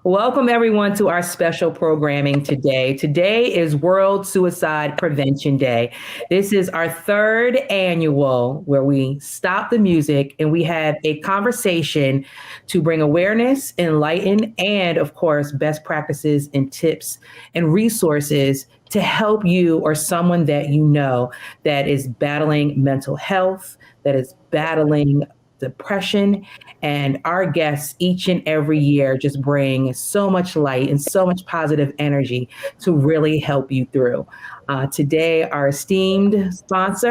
Welcome, everyone, to our special programming today. Today is World Suicide Prevention Day. This is our third annual where we stop the music and we have a conversation to bring awareness, enlighten, and, of course, best practices and tips and resources to help you or someone that you know that is battling mental health, that is battling depression. And our guests each and every year just bring so much light and so much positive energy to really help you through. Today, our esteemed sponsor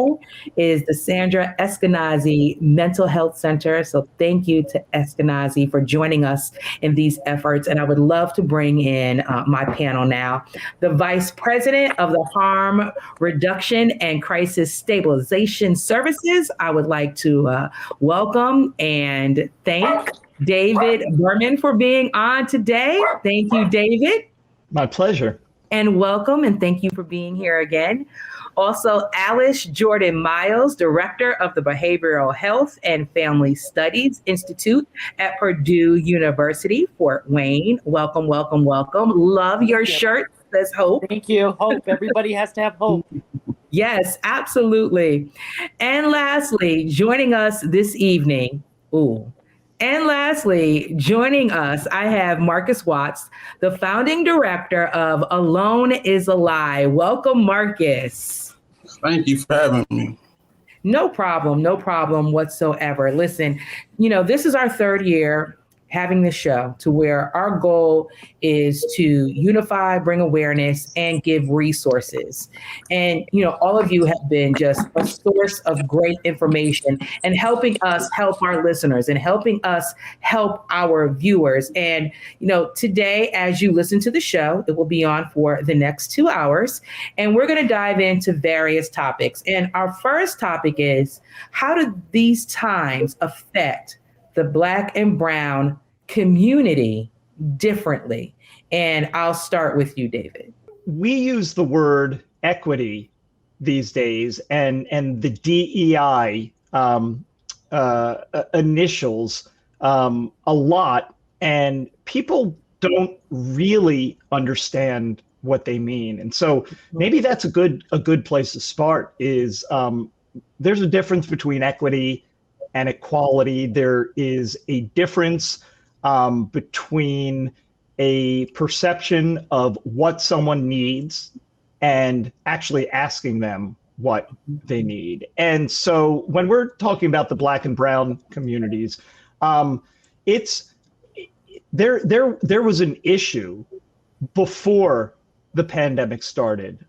is the Sandra Eskenazi Mental Health Center. So thank you to Eskenazi for joining us in these efforts. And I would love to bring in my panel now. The Vice President of the Harm Reduction and Crisis Stabilization Services, I would like to welcome and thank David Berman for being on today. Thank you, David. My pleasure. And welcome and thank you for being here again. Also, Alice Jordan Miles, Director of the Behavioral Health and Family Studies Institute at Purdue University, Fort Wayne. Welcome, welcome, welcome. Love your shirt. Says hope. Thank you. Hope. Everybody has to have hope. Yes, absolutely. And lastly, joining us this evening, joining us, I have Marcus Watts, the founding director of Alone is a Lie. Welcome, Marcus. Thank you for having me. No problem whatsoever. Listen, this is our third year having this show to where our goal is to unify, bring awareness, and give resources. And, all of you have been just a source of great information and helping us help our listeners and helping us help our viewers. And, today, as you listen to the show, it will be on for the next 2 hours, and we're going to dive into various topics. And our first topic is, how do these times affect the Black and Brown community differently? And I'll start with you, David. We use the word equity these days, and the DEI initials a lot, and people don't really understand what they mean. And so maybe that's a good place to start. Is there's a difference between equity and equality. There is a difference between a perception of what someone needs and actually asking them what they need. And so when we're talking about the Black and Brown communities, it's there was an issue before the pandemic started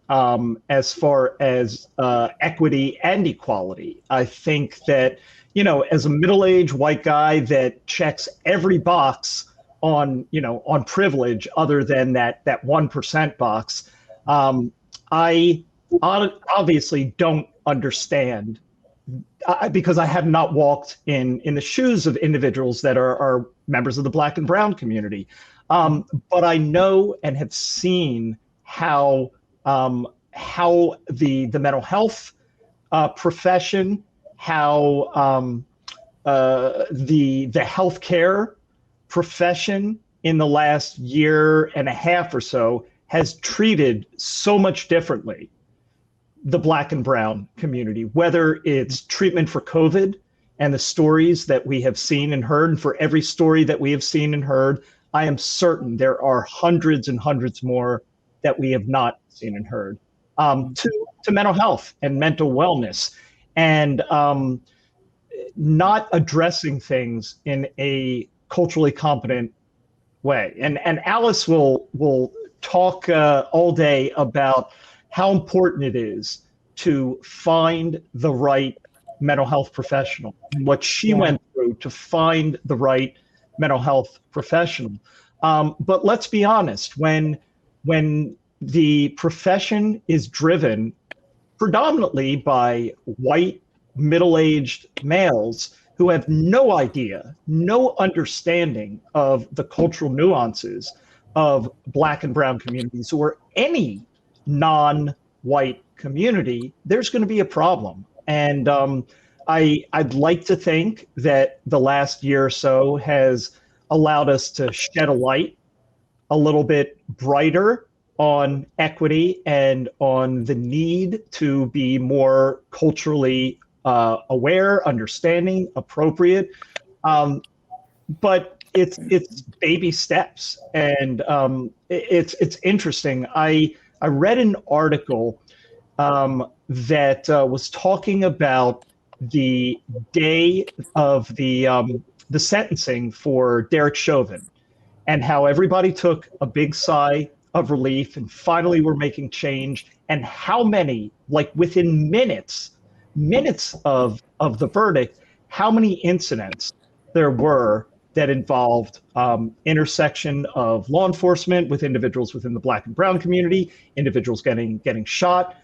as far as equity and equality. I think that, as a middle-aged white guy that checks every box on privilege other than that 1% box, I obviously don't understand because I have not walked in the shoes of individuals that are members of the Black and Brown community. But I know and have seen how the mental health profession, how the healthcare profession in the last year and a half or so has treated so much differently the Black and Brown community, whether it's treatment for COVID and the stories that we have seen and heard. And for every story that we have seen and heard, I am certain there are hundreds and hundreds more that we have not seen and heard, to mental health and mental wellness, and not addressing things in a culturally competent way. And Alice will talk all day about how important it is to find the right mental health professional, what she went through to find the right mental health professional. But let's be honest, when the profession is driven predominantly by white, middle-aged males who have no idea, no understanding of the cultural nuances of Black and Brown communities or any non-white community, there's going to be a problem. And I'd like to think that the last year or so has allowed us to shed a light a little bit brighter on equity and on the need to be more culturally aware, understanding, appropriate. But it's baby steps, and it's interesting. I read an article that was talking about the day of the sentencing for Derek Chauvin, and how everybody took a big sigh of relief and finally we're making change, and how many, like within minutes of the verdict, how many incidents there were that involved intersection of law enforcement with individuals within the Black and brown community, individuals getting shot.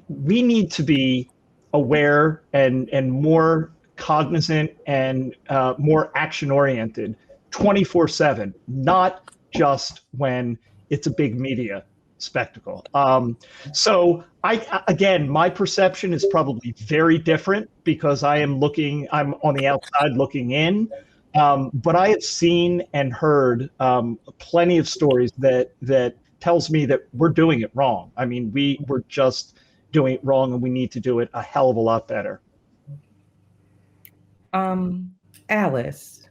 We need to be aware and more cognizant and more action oriented 24/7, not just when it's a big media spectacle. So again, my perception is probably very different because I'm on the outside looking in. But I have seen and heard plenty of stories that tells me that we're doing it wrong. I mean, we're just doing it wrong, and we need to do it a hell of a lot better. Alice.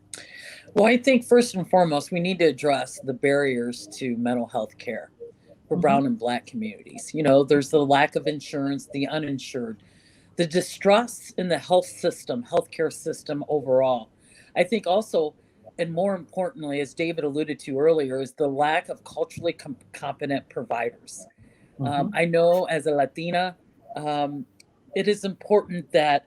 Well, I think first and foremost, we need to address the barriers to mental health care for brown and Black communities. You know, there's the lack of insurance, the uninsured, the distrust in the healthcare system overall. I think also, and more importantly, as David alluded to earlier, is the lack of culturally competent providers. I know as a Latina, it is important that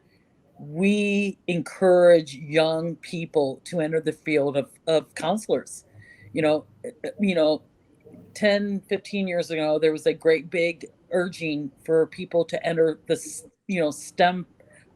we encourage young people to enter the field of counselors. You know, 10, 15 years ago, there was a great big urging for people to enter the, STEM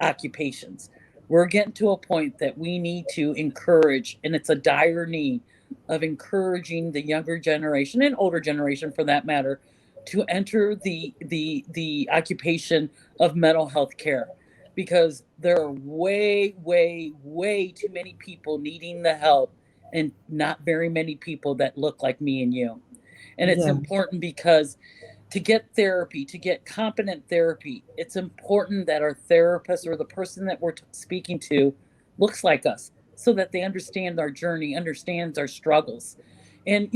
occupations. We're getting to a point that we need to encourage, and it's a dire need of encouraging the younger generation and older generation for that matter, to enter the occupation of mental health care, because there are way, way, way too many people needing the help and not very many people that look like me and you. And it's important because to get therapy, to get competent therapy, it's important that our therapist or the person that we're speaking to looks like us so that they understand our journey, understands our struggles. And,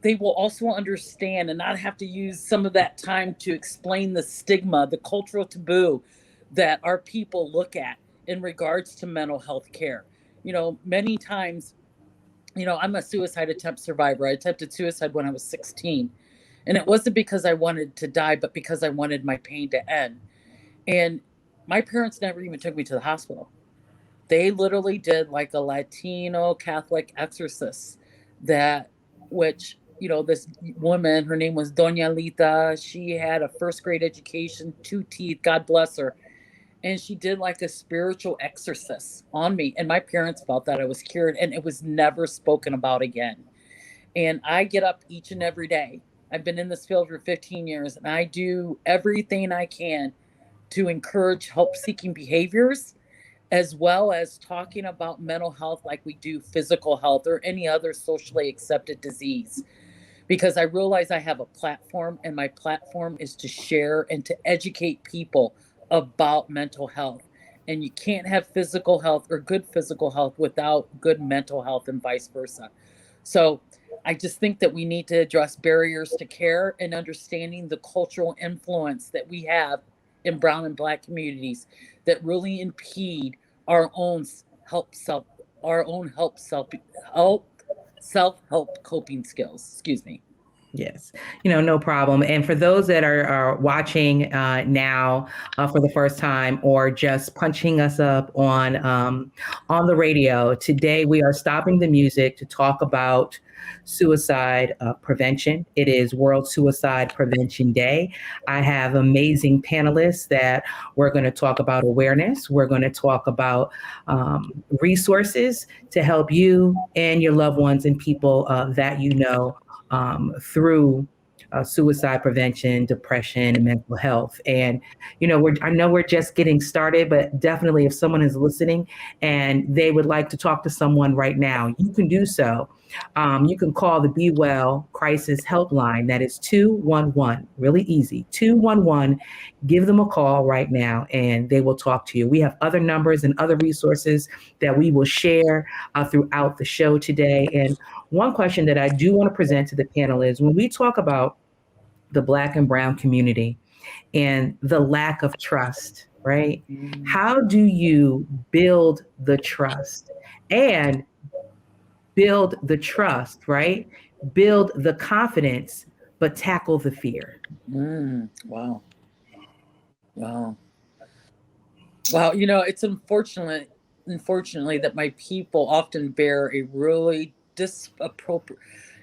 they will also understand and not have to use some of that time to explain the stigma, the cultural taboo that our people look at in regards to mental health care. Many times, I'm a suicide attempt survivor. I attempted suicide when I was 16. And it wasn't because I wanted to die, but because I wanted my pain to end. And my parents never even took me to the hospital. They literally did like a Latino Catholic exorcist which this woman, her name was Doña Lita. She had a first grade education, 2 teeth, God bless her. And she did like a spiritual exorcist on me. And my parents felt that I was cured, and it was never spoken about again. And I get up each and every day. I've been in this field for 15 years, and I do everything I can to encourage help-seeking behaviors, as well as talking about mental health like we do physical health or any other socially accepted disease. Because I realize I have a platform, and my platform is to share and to educate people about mental health. And you can't have physical health or good physical health without good mental health, and vice versa. So I just think that we need to address barriers to care and understanding the cultural influence that we have in brown and Black communities that really impede our own self-help coping skills. Excuse me. Yes, no problem. And for those that are watching now for the first time, or just punching us up on the radio, today we are stopping the music to talk about suicide prevention. It is World Suicide Prevention Day. I have amazing panelists that we're going to talk about awareness. We're going to talk about resources to help you and your loved ones and people that through suicide prevention, depression, and mental health. And I know we're just getting started, but definitely, if someone is listening and they would like to talk to someone right now, you can do so. You can call the Be Well Crisis Helpline. That is 211. Really easy. 211. Give them a call right now, and they will talk to you. We have other numbers and other resources that we will share throughout the show today. And one question that I do want to present to the panel is, when we talk about the Black and Brown community and the lack of trust, right? How do you build the trust and build the trust, right? Build the confidence, but tackle the fear? Wow. Wow. Wow. It's unfortunately that my people often bear a really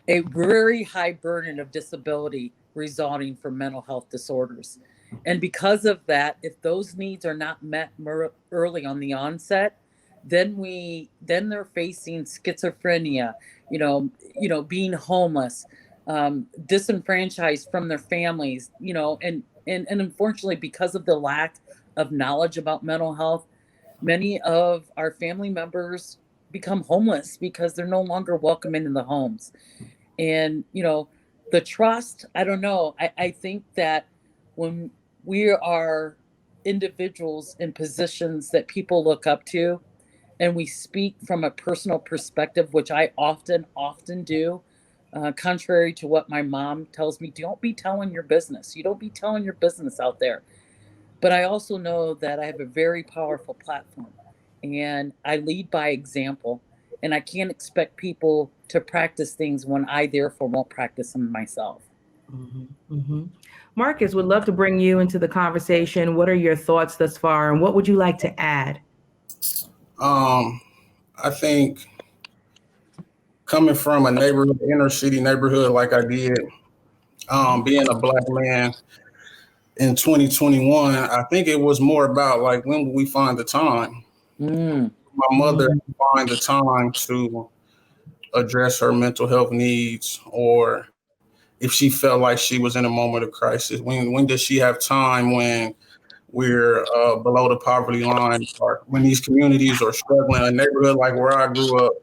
a very high burden of disability resulting from mental health disorders. And because of that, if those needs are not met early on the onset, then they're facing schizophrenia, being homeless, disenfranchised from their families, and unfortunately, because of the lack of knowledge about mental health, many of our family members become homeless because they're no longer welcome into the homes. And the trust, I don't know, I think that when we are individuals in positions that people look up to, and we speak from a personal perspective, which I often do, contrary to what my mom tells me, don't be telling your business. You don't be telling your business out there. But I also know that I have a very powerful platform, and I lead by example, and I can't expect people to practice things when I therefore won't practice them myself. Marcus, would love to bring you into the conversation. What are your thoughts thus far, and what would you like to add? I think coming from a neighborhood, inner city neighborhood like I did, being a Black man in 2021, I think it was more about like, when will we find the time? My mother find the time to address her mental health needs, or if she felt like she was in a moment of crisis, when does she have time when we're below the poverty line, or when these communities are struggling? A neighborhood like where I grew up,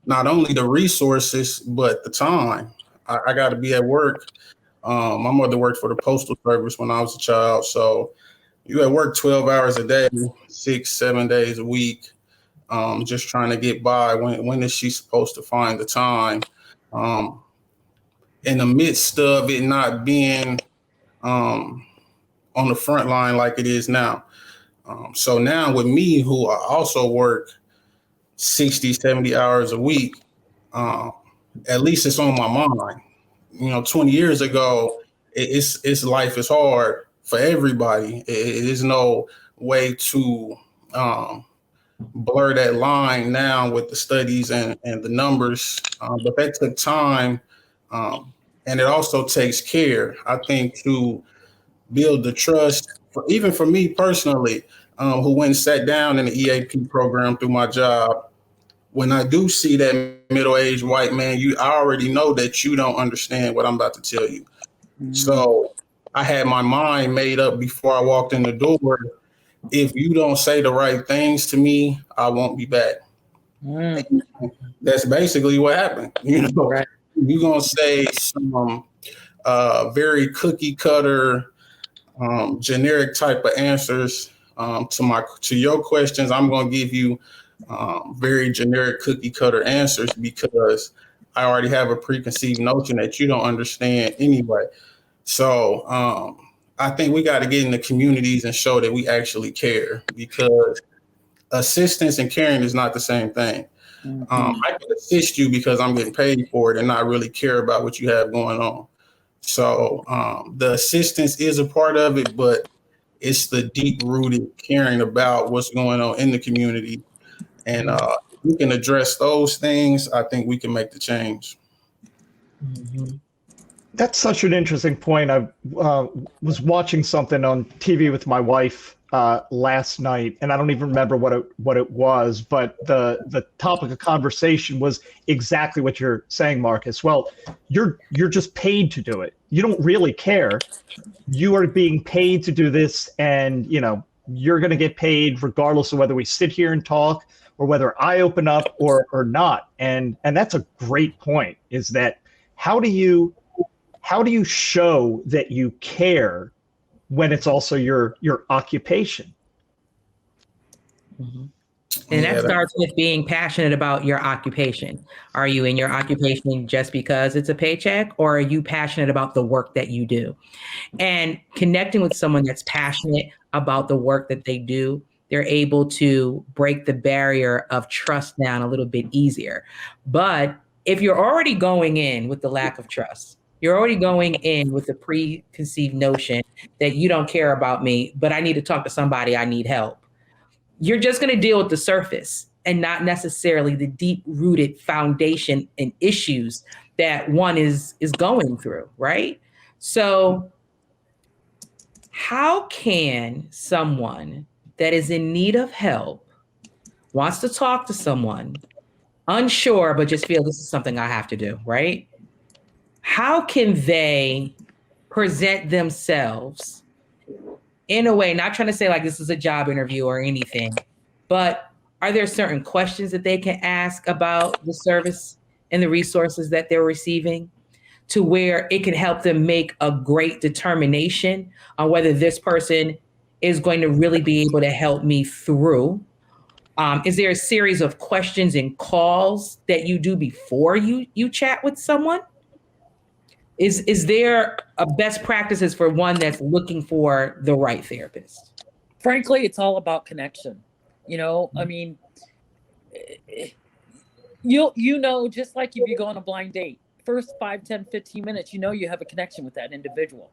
not only the resources, but the time. I got to be at work. My mother worked for the Postal Service when I was a child. So you at work 12 hours a day, 6-7 days a week, just trying to get by. When is she supposed to find the time? In the midst of it not being on the front line like it is now. So now with me, who I also work 60, 70 hours a week, at least it's on my mind. 20 years ago, it's life is hard for everybody. It is no way to blur that line now with the studies and the numbers, but that took time, and it also takes care, I think, to build the trust, even for me personally, who went and sat down in the EAP program through my job. When I do see that middle-aged white man, I already know that you don't understand what I'm about to tell you. So I had my mind made up before I walked in the door. If you don't say the right things to me, I won't be back. That's basically what happened. Right. You're going to say some very cookie cutter, generic type of answers to your questions. I'm going to give you very generic cookie cutter answers because I already have a preconceived notion that you don't understand anyway. So I think we got to get in the communities and show that we actually care, because assistance and caring is not the same thing. I can assist you because I'm getting paid for it and not really care about what you have going on. So the assistance is a part of it, but it's the deep rooted caring about what's going on in the community. And if we can address those things, I think we can make the change. That's such an interesting point. I was watching something on TV with my wife last night, and I don't even remember what it was, but the topic of conversation was exactly what you're saying, Marcus. Well, you're just paid to do it. You don't really care. You are being paid to do this, and you're going to get paid regardless of whether we sit here and talk or whether I open up or not. And that's a great point. Is that how do you show that you care when it's also your occupation? Mm-hmm. And that starts with being passionate about your occupation. Are you in your occupation just because it's a paycheck, or are you passionate about the work that you do? And connecting with someone that's passionate about the work that they do, they're able to break the barrier of trust down a little bit easier. But if you're already going in with the lack of trust, you're already going in with the preconceived notion that you don't care about me, but I need to talk to somebody, I need help. You're just going to deal with the surface and not necessarily the deep rooted foundation and issues that one is going through, right? So how can someone that is in need of help, wants to talk to someone, unsure, but just feel this is something I have to do, right? How can they present themselves in a way, not trying to say like this is a job interview or anything, but are there certain questions that they can ask about the service and the resources that they're receiving to where it can help them make a great determination on whether this person is going to really be able to help me through? Is there a series of questions and calls that you do before you chat with someone? Is there a best practices for one that's looking for the right therapist? Frankly, it's all about connection. I mean, just like if you go on a blind date, first 5, 10, 15 minutes, you have a connection with that individual.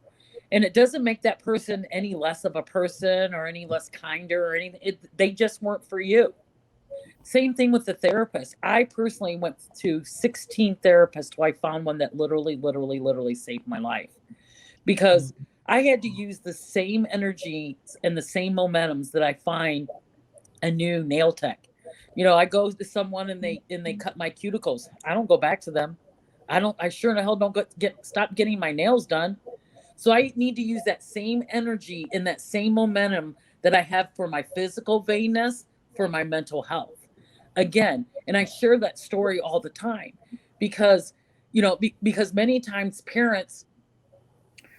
And it doesn't make that person any less of a person or any less kinder or anything. They just weren't for you. Same thing with the therapist. I personally went to 16 therapists till I found one that literally saved my life, because I had to use the same energy and the same momentums that I find a new nail tech. I go to someone and they cut my cuticles. I don't go back to them. I sure in the hell don't stop getting my nails done. So I need to use that same energy and that same momentum that I have for my physical vainness, for my mental health. Again, and I share that story all the time because, because many times parents,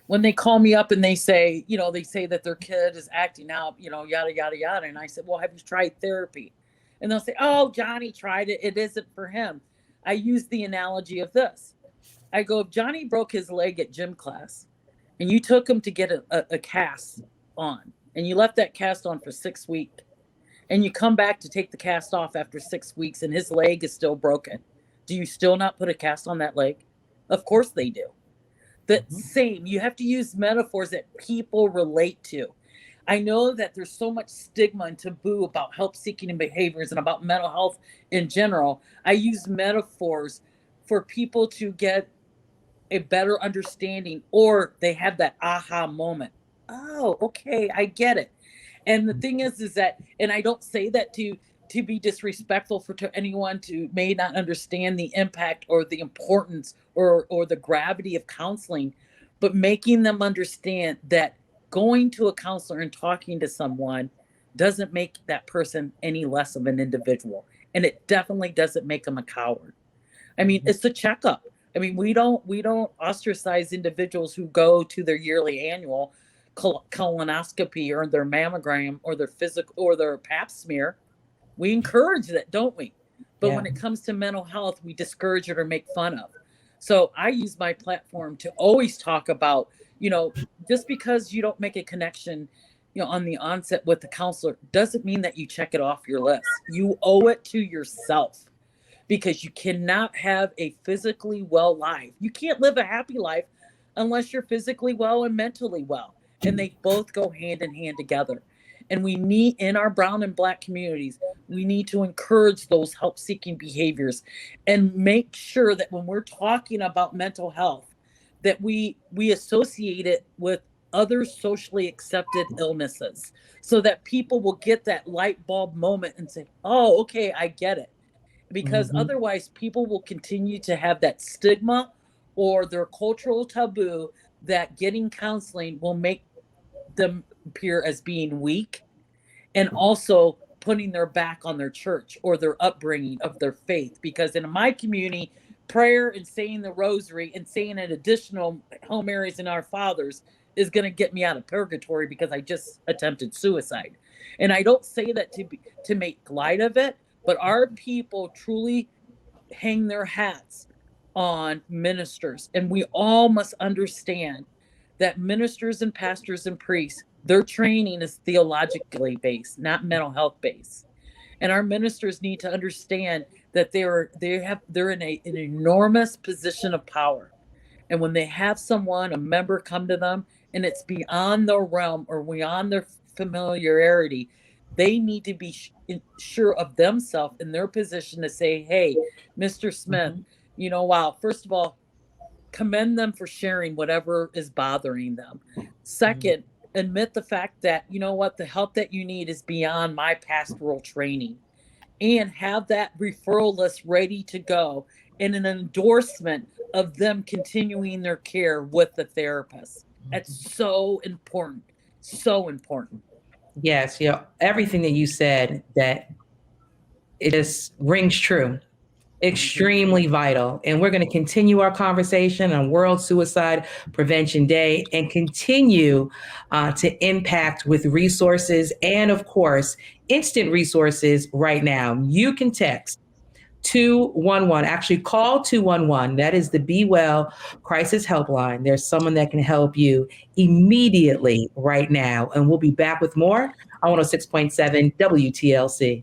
when they call me up and they say, they say that their kid is acting out, yada, yada, yada. And I said, well, have you tried therapy? And they'll say, oh, Johnny tried it. It isn't for him. I use the analogy of this. I go, if Johnny broke his leg at gym class and you took him to get a cast on and you left that cast on for 6 weeks, and you come back to take the cast off after 6 weeks and his leg is still broken, do you still not put a cast on that leg? Of course they do. The same, you have to use metaphors that people relate to. I know that there's so much stigma and taboo about help-seeking and behaviors and about mental health in general. I use metaphors for people to get a better understanding, or they have that aha moment. Oh, okay, I get it. And the thing is that, and I don't say that to be disrespectful to anyone to may not understand the impact or the importance or the gravity of counseling, but making them understand that going to a counselor and talking to someone doesn't make that person any less of an individual. And it definitely doesn't make them a coward. I mean, it's a checkup. I mean, we don't ostracize individuals who go to their yearly annual colonoscopy or their mammogram or their physical or their pap smear. We encourage that, don't we? But when it comes to mental health, we discourage it or make fun of. So I use my platform to always talk about, just because you don't make a connection, on the onset with the counselor doesn't mean that you check it off your list. You owe it to yourself, because you cannot have a physically well life. You can't live a happy life unless you're physically well and mentally well. And they both go hand in hand together. And we need, in our brown and black communities, we need to encourage those help-seeking behaviors and make sure that when we're talking about mental health, that we associate it with other socially accepted illnesses, so that people will get that light bulb moment and say, oh, okay, I get it. Because Mhm. otherwise people will continue to have that stigma or their cultural taboo that getting counseling will make them appear as being weak, and also putting their back on their church or their upbringing of their faith. Because in my community, prayer and saying the rosary and saying an additional Hail Marys and Our Fathers is going to get me out of purgatory because I just attempted suicide. And I don't say that to make light of it, but our people truly hang their hats on ministers, and we all must understand that ministers and pastors and priests, their training is theologically based, not mental health based. And our ministers need to understand that they're in an enormous position of power. And when they have someone, a member, come to them and it's beyond their realm or beyond their familiarity, they need to be sure of themselves in their position to say, hey, Mr. Smith, wow, first of all, commend them for sharing whatever is bothering them. Second, admit the fact that, you know what, the help that you need is beyond my pastoral training, and have that referral list ready to go and an endorsement of them continuing their care with the therapist. That's so important. So important. Yes, everything that you said, that it just rings true. Extremely vital. And we're going to continue our conversation on World Suicide Prevention Day and continue to impact with resources and, of course, instant resources right now. You can text 211. Actually, call 211. That is the Be Well Crisis Helpline. There's someone that can help you immediately right now. And we'll be back with more on 106.7 WTLC.